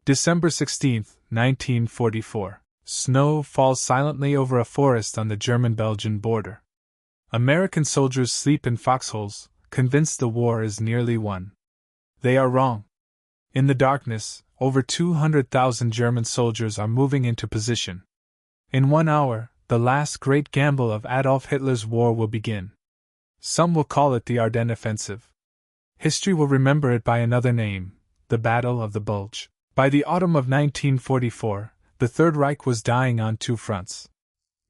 December 16, 1944. Snow falls silently over a forest on the German-Belgian border. American soldiers sleep in foxholes, convinced the war is nearly won. They are wrong. In the darkness, over 200,000 German soldiers are moving into position. In 1 hour, the last great gamble of Adolf Hitler's war will begin. Some will call it the Ardennes Offensive. History will remember it by another name, the Battle of the Bulge. By the autumn of 1944, the Third Reich was dying on two fronts.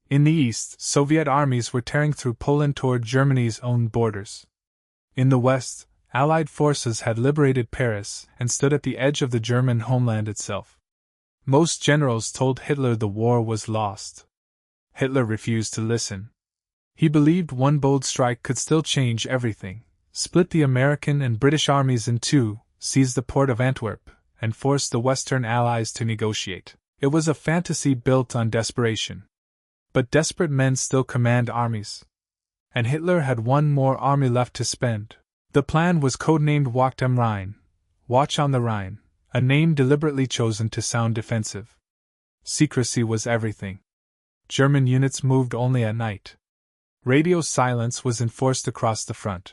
In the east, Soviet armies were tearing through Poland toward Germany's own borders. In the west, Allied forces had liberated Paris and stood at the edge of the German homeland itself. Most generals told Hitler the war was lost. Hitler refused to listen. He believed one bold strike could still change everything, split the American and British armies in two, seize the port of Antwerp, and force the Western Allies to negotiate. It was a fantasy built on desperation. But desperate men still command armies. And Hitler had one more army left to spend. The plan was codenamed Wacht am Rhein, Watch on the Rhine, a name deliberately chosen to sound defensive. Secrecy was everything. German units moved only at night. Radio silence was enforced across the front.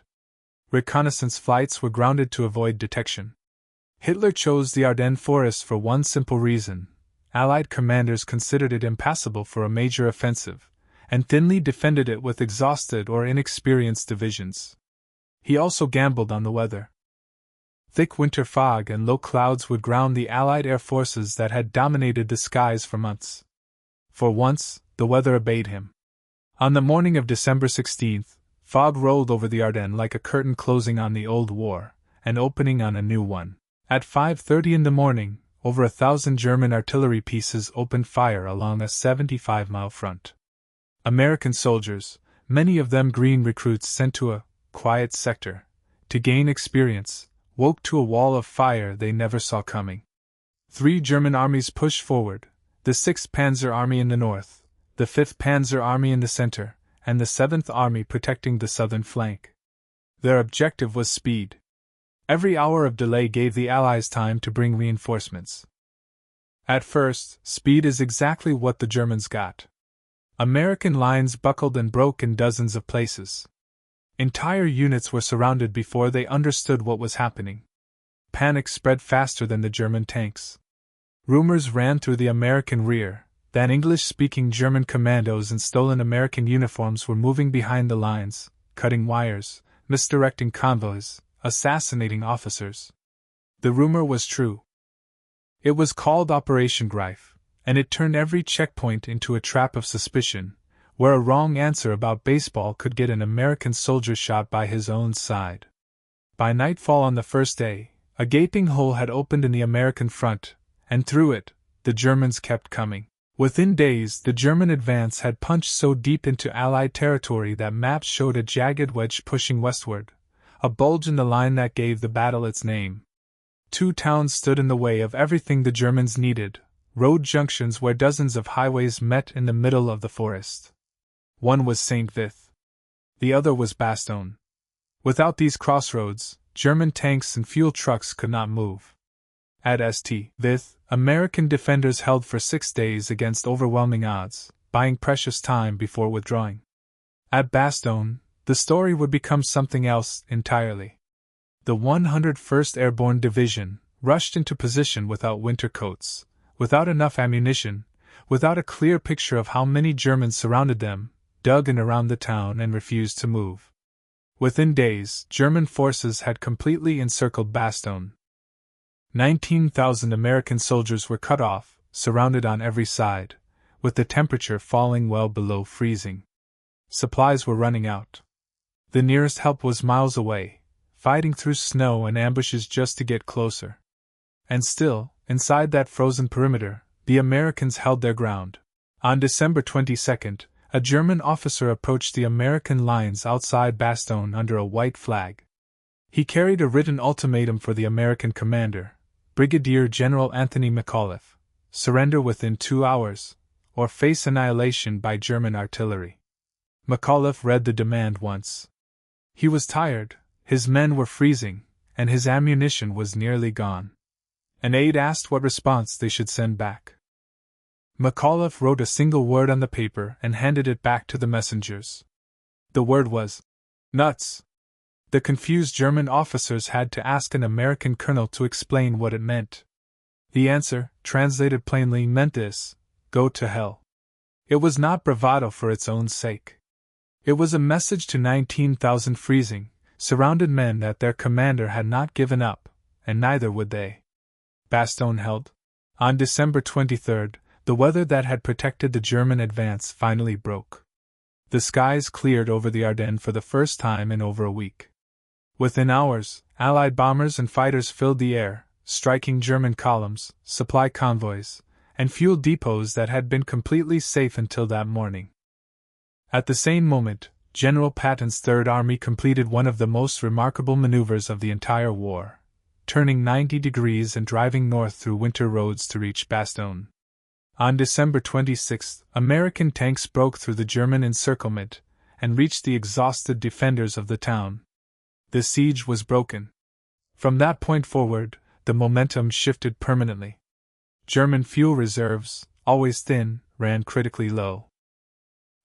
Reconnaissance flights were grounded to avoid detection. Hitler chose the Ardennes forests for one simple reason. Allied commanders considered it impassable for a major offensive, and thinly defended it with exhausted or inexperienced divisions. He also gambled on the weather. Thick winter fog and low clouds would ground the Allied air forces that had dominated the skies for months. For once, the weather obeyed him. On the morning of December 16th, fog rolled over the Ardennes like a curtain closing on the old war, and opening on a new one. At 5:30 in the morning, over 1,000 German artillery pieces opened fire along a 75-mile front. American soldiers, many of them green recruits sent to a quiet sector to gain experience, woke to a wall of fire they never saw coming. 3 German armies pushed forward, the 6th Panzer Army in the north, the 5th Panzer Army in the center, and the 7th Army protecting the southern flank. Their objective was speed. Every hour of delay gave the Allies time to bring reinforcements. At first, speed is exactly what the Germans got. American lines buckled and broke in dozens of places. Entire units were surrounded before they understood what was happening. Panic spread faster than the German tanks. Rumors ran through the American rear that English-speaking German commandos in stolen American uniforms were moving behind the lines, cutting wires, misdirecting convoys, assassinating officers. The rumor was true. It was called Operation Greif, and it turned every checkpoint into a trap of suspicion, where a wrong answer about baseball could get an American soldier shot by his own side. By nightfall on the first day, a gaping hole had opened in the American front, and through it, the Germans kept coming. Within days, the German advance had punched so deep into Allied territory that maps showed a jagged wedge pushing westward, a bulge in the line that gave the battle its name. 2 towns stood in the way of everything the Germans needed, road junctions where dozens of highways met in the middle of the forest. One was St. Vith. The other was Bastogne. Without these crossroads, German tanks and fuel trucks could not move. At St. Vith, American defenders held for 6 days against overwhelming odds, buying precious time before withdrawing. At Bastogne, the story would become something else entirely. The 101st Airborne Division rushed into position without winter coats, without enough ammunition, without a clear picture of how many Germans surrounded them, dug in around the town and refused to move. Within days, German forces had completely encircled Bastogne. 19,000 American soldiers were cut off, surrounded on every side, with the temperature falling well below freezing. Supplies were running out. The nearest help was miles away, fighting through snow and ambushes just to get closer. And still, inside that frozen perimeter, the Americans held their ground. On December 22nd, a German officer approached the American lines outside Bastogne under a white flag. He carried a written ultimatum for the American commander, Brigadier General Anthony McAuliffe: surrender within 2 hours, or face annihilation by German artillery. McAuliffe read the demand once. He was tired, his men were freezing, and his ammunition was nearly gone. An aide asked what response they should send back. McAuliffe wrote a single word on the paper and handed it back to the messengers. The word was, "Nuts." The confused German officers had to ask an American colonel to explain what it meant. The answer, translated plainly, meant this: go to hell. It was not bravado for its own sake. It was a message to 19,000 freezing, surrounded men that their commander had not given up, and neither would they. Bastogne held. On December 23, the weather that had protected the German advance finally broke. The skies cleared over the Ardennes for the first time in over a week. Within hours, Allied bombers and fighters filled the air, striking German columns, supply convoys, and fuel depots that had been completely safe until that morning. At the same moment, General Patton's Third Army completed one of the most remarkable maneuvers of the entire war, turning 90 degrees and driving north through winter roads to reach Bastogne. On December 26, American tanks broke through the German encirclement and reached the exhausted defenders of the town. The siege was broken. From that point forward, the momentum shifted permanently. German fuel reserves, always thin, ran critically low.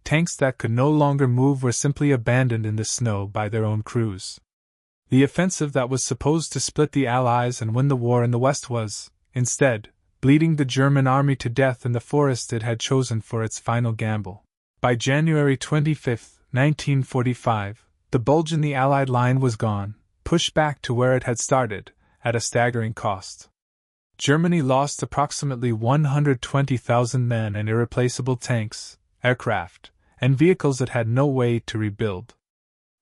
Tanks that could no longer move were simply abandoned in the snow by their own crews. The offensive that was supposed to split the Allies and win the war in the West was, instead, bleeding the German army to death in the forest it had chosen for its final gamble. By January 25, 1945, the bulge in the Allied line was gone, pushed back to where it had started, at a staggering cost. Germany lost approximately 120,000 men and irreplaceable tanks, aircraft, and vehicles it had no way to rebuild.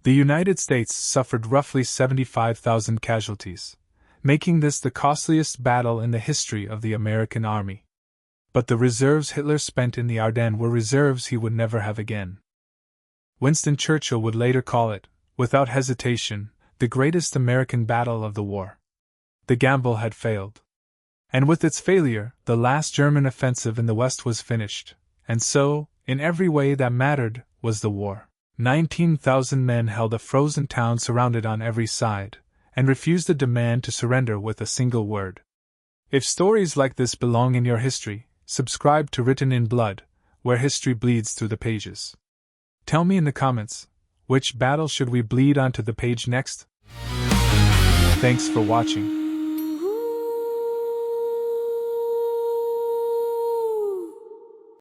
The United States suffered roughly 75,000 casualties, making this the costliest battle in the history of the American army. But the reserves Hitler spent in the Ardennes were reserves he would never have again. Winston Churchill would later call it, without hesitation, the greatest American battle of the war. The gamble had failed. And with its failure, the last German offensive in the West was finished, and so, in every way that mattered, was the war. 19,000 men held a frozen town surrounded on every side, and refused a demand to surrender with a single word. If stories like this belong in your history, subscribe to Written in Blood, where history bleeds through the pages. Tell me in the comments, which battle should we bleed onto the page next? Thanks for watching.